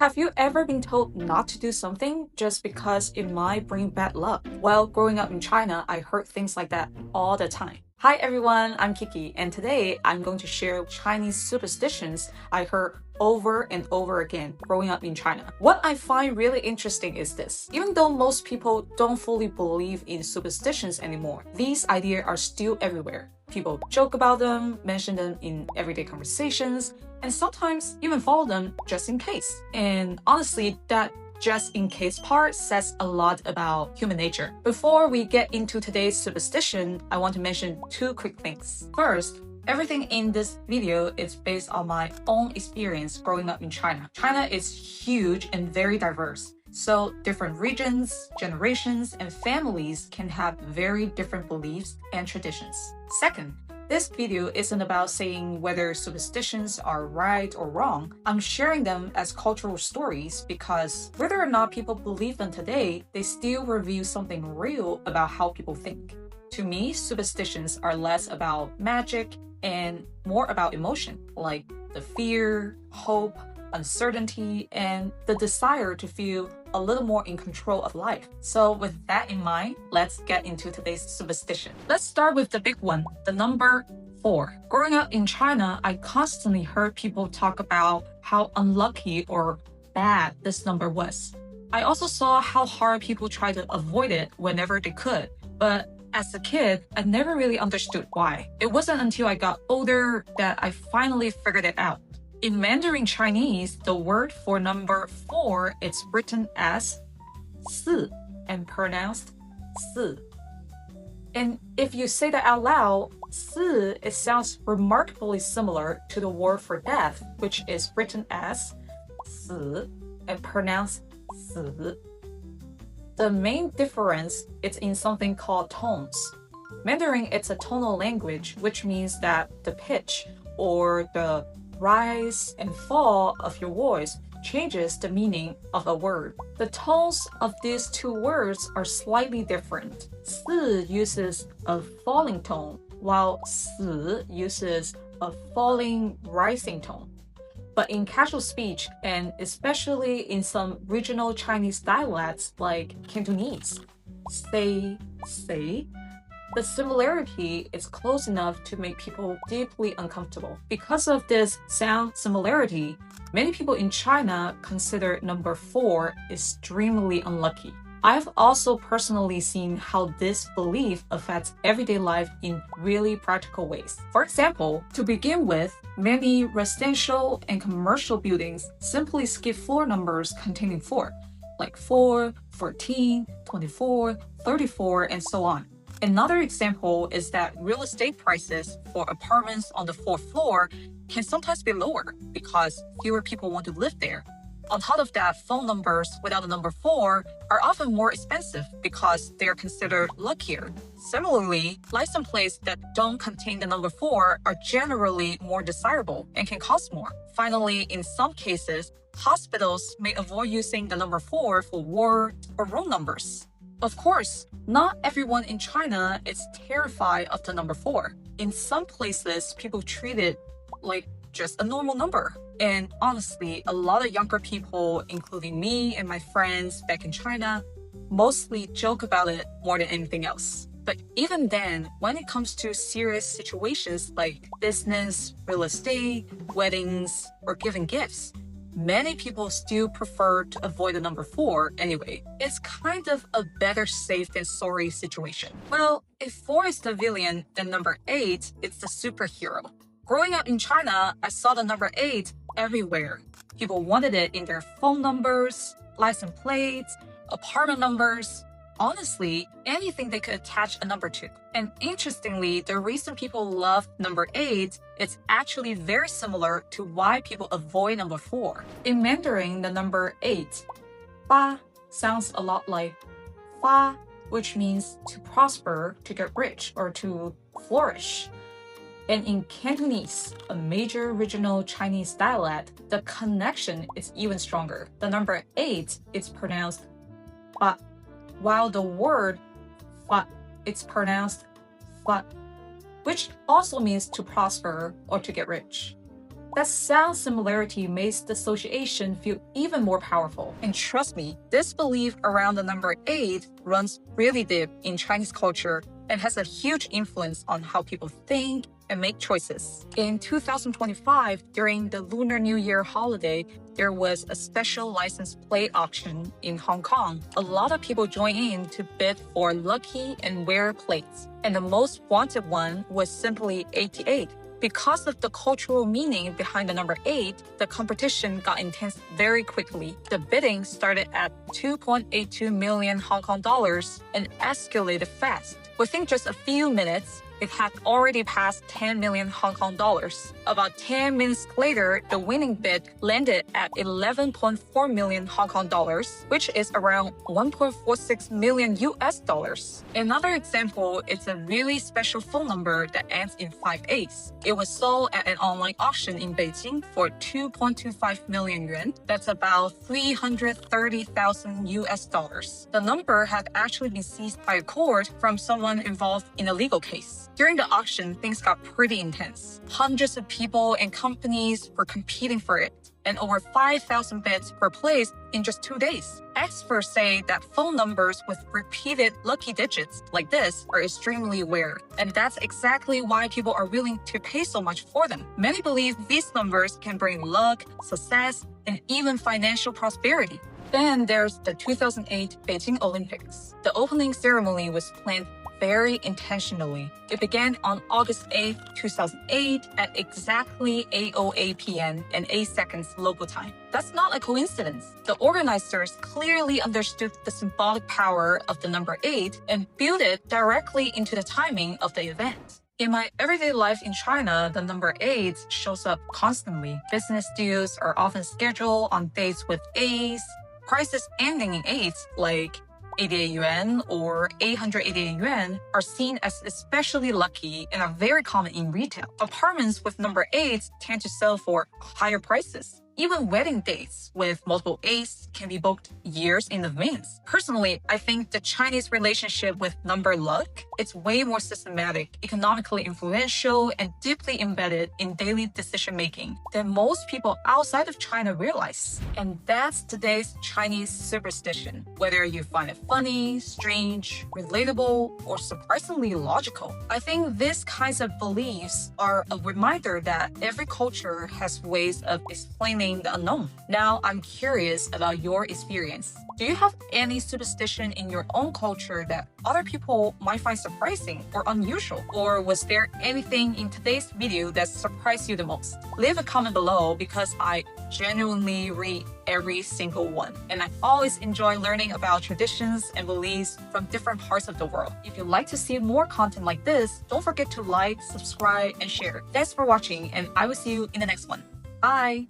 Have you ever been told not to do something just because it might bring bad luck? Well, growing up in China, I heard things like that all the time. Hi everyone, I'm Kiki, and today I'm going to share Chinese superstitions I heard over and over again growing up in China. What I find really interesting is this. Even though most people don't fully believe in superstitions anymore, these ideas are still everywhere. People joke about them, mention them in everyday conversations, and sometimes even follow them just in case. And honestly, that just in case part says a lot about human nature. Before we get into today's superstition, I want to mention two quick things. First, everything in this video is based on my own experience growing up in China. China is huge and very diverse. So different regions, generations, and families can have very different beliefs and traditions. Second, this video isn't about saying whether superstitions are right or wrong. I'm sharing them as cultural stories because whether or not people believe them today, they still reveal something real about how people think. To me, superstitions are less about magic and more about emotion, like the fear, hope, uncertainty, and the desire to feel a little more in control of life. So with that in mind, let's get into today's superstition. Let's start with the big one, the number 4. Growing up in China, I constantly heard people talk about how unlucky or bad this number was. I also saw how hard people try to avoid it whenever they could, but as a kid, I never really understood why. It wasn't until I got older that I finally figured it out. In Mandarin Chinese, the word for number 4 is written as 四 and pronounced 四. And if you say that out loud, 四, it sounds remarkably similar to the word for death, which is written as 死 and pronounced 死. The main difference is in something called tones. Mandarin is a tonal language, which means that the pitch or the rise and fall of your voice changes the meaning of a word. The tones of these two words are slightly different. 四 uses a falling tone, while 死 uses a falling rising tone. But in casual speech, and especially in some regional Chinese dialects like Cantonese, say, the similarity is close enough to make people deeply uncomfortable. Because of this sound similarity, many people in China consider number 4 extremely unlucky. I've also personally seen how this belief affects everyday life in really practical ways. For example, to begin with, many residential and commercial buildings simply skip floor numbers containing 4, like 4, 14, 24, 34, and so on. Another example is that real estate prices for apartments on the 4th floor can sometimes be lower because fewer people want to live there. On top of that, phone numbers without the number 4 are often more expensive because they are considered luckier. Similarly, license plates that don't contain the number 4 are generally more desirable and can cost more. Finally, in some cases, hospitals may avoid using the number 4 for ward or room numbers. Of course, not everyone in China is terrified of the number 4. In some places, people treat it like just a normal number. And honestly, a lot of younger people, including me and my friends back in China, mostly joke about it more than anything else. But even then, when it comes to serious situations like business, real estate, weddings, or giving gifts, many people still prefer to avoid the number 4 anyway. It's kind of a better safe than sorry situation. Well, if 4 is the villain, then number 8 is the superhero. Growing up in China, I saw the number 8 everywhere. People wanted it in their phone numbers, license plates, apartment numbers. Honestly, anything they could attach a number to. And interestingly, the reason people love number 8 is actually very similar to why people avoid number 4. In Mandarin, the number 8, 八, sounds a lot like 发, which means to prosper, to get rich, or to flourish. And in Cantonese, a major regional Chinese dialect, the connection is even stronger. The number 8 is pronounced 八, while the word 发 is pronounced 发, which also means to prosper or to get rich. That sound similarity makes the association feel even more powerful. And trust me, this belief around the number 8 runs really deep in Chinese culture and has a huge influence on how people think and make choices. In 2025, during the Lunar New Year holiday, there was a special license plate auction in Hong Kong. A lot of people joined in to bid for lucky and rare plates, and the most wanted one was simply 88. Because of the cultural meaning behind the number 8, the competition got intense very quickly. The bidding started at 2.82 million Hong Kong dollars and escalated fast. Within just a few minutes, it had already passed 10 million Hong Kong dollars. About 10 minutes later, the winning bid landed at 11.4 million Hong Kong dollars, which is around 1.46 million US dollars. Another example is a really special phone number that ends in 58. It was sold at an online auction in Beijing for 2.25 million yuan. That's about 330,000 US dollars. The number had actually been seized by a court from someone involved in a legal case. During the auction, things got pretty intense. Hundreds of people and companies were competing for it, and over 5,000 bids were placed in just 2 days. Experts say that phone numbers with repeated lucky digits like this are extremely rare, and that's exactly why people are willing to pay so much for them. Many believe these numbers can bring luck, success, and even financial prosperity. Then there's the 2008 Beijing Olympics. The opening ceremony was planned very intentionally. It began on August 8, 2008 at exactly 8:08 p.m. and 8 seconds local time. That's not a coincidence. The organizers clearly understood the symbolic power of the number 8 and built it directly into the timing of the event. In my everyday life in China, the number 8 shows up constantly. Business deals are often scheduled on dates with 8s. Prices ending in 8s, like 88 yuan or 888 yuan, are seen as especially lucky and are very common in retail. Apartments with number 8 tend to sell for higher prices. Even wedding dates with multiple 8s can be booked years in advance. Personally, I think the Chinese relationship with number luck is way more systematic, economically influential, and deeply embedded in daily decision-making than most people outside of China realize. And that's today's Chinese superstition. Whether you find it funny, strange, relatable, or surprisingly logical, I think these kinds of beliefs are a reminder that every culture has ways of explaining the unknown. Now, I'm curious about your experience. Do you have any superstition in your own culture that other people might find surprising or unusual? Or was there anything in today's video that surprised you the most? Leave a comment below because I genuinely read every single one. And I always enjoy learning about traditions and beliefs from different parts of the world. If you'd like to see more content like this, don't forget to like, subscribe, and share. Thanks for watching, and I will see you in the next one. Bye!